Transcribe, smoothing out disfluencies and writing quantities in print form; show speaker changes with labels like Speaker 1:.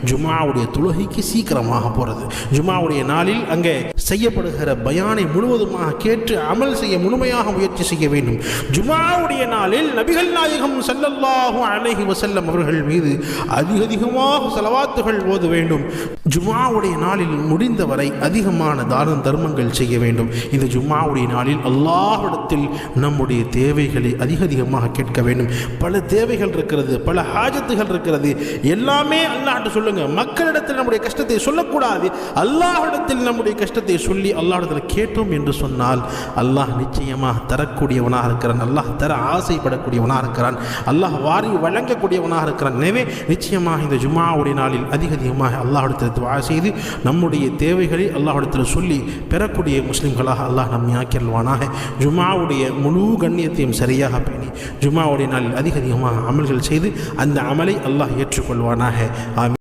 Speaker 1: ஜும்ஆவுடைய தொழுகைக்கு சீக்கிரமாக போகிறது. ஜும்ஆவுடைய நாளில் அங்கே செய்யப்படுகிற பயானை முழுவதுமாக கேட்டு அமல் செய்ய முழுமையாக முயற்சி செய்ய வேண்டும். ஜும்ஆவுடைய நாளில் நபிகள் நாயகம் ஸல்லல்லாஹு அலைஹி வஸல்லம் அவர்கள் மீது அதிகமாக ஸலவாத்துகள் ஓத வேண்டும். ஜும்ஆவுடைய நாளில் முடிந்தவரை அதிகமான தான தர்மங்கள் செய்ய வேண்டும். இந்த ஜும்ஆவுடைய நாளில் அல்லாஹ்விடத்தில் நம்முடைய தேவைகளை அதிகமாக கேட்க வேண்டும். பல தேவைகள் இருக்கிறது, பல ஹாஜத்துகள் இருக்கிறது. எல்லாமே அல்லாஹ்ட்ட சொல்லுங்க. மக்களிடத்தில் நம்முடைய கஷ்டத்தை சொல்லக்கூடாது. அல்லாஹ்விடத்தில் நம்முடைய கஷ்டத்தை சொல்லி அல்லாஹ்விடத்தில் கேட்டோம் என்று சொன்னால் அல்லாஹ் நிச்சயமாக தரக்கூடியவனாக இருக்கிறான். அல்லாஹ் தர ஆசைப்படக்கூடியவனாக இருக்கிறான். அல்லாஹ் வாரி வழங்கக்கூடியவனாக இருக்கிறான். எனவே நிச்சயமாக இந்த ஜும்ஆவுடைய நாளில் அதிகமாக அல்லாஹ்விடத்தில் துஆ செய்து நம்முடைய தேவைகளை அல்லாஹ்விடத்தில் சொல்லி பெறக்கூடிய முஸ்லிம்களாக அல்லாஹ் நம்மை ஆக்கியல்வானாக. ஜும்ஆவுடைய முழு கண்ணியத்தையும் சரியாக பேணி ஜும்ஆவுடைய நாளில் அதிகமாக அமல்கள் செய்து அந்த அமலை அல்லாஹ் ஏற்றுக்கொள்வானாக. ஆமீன்.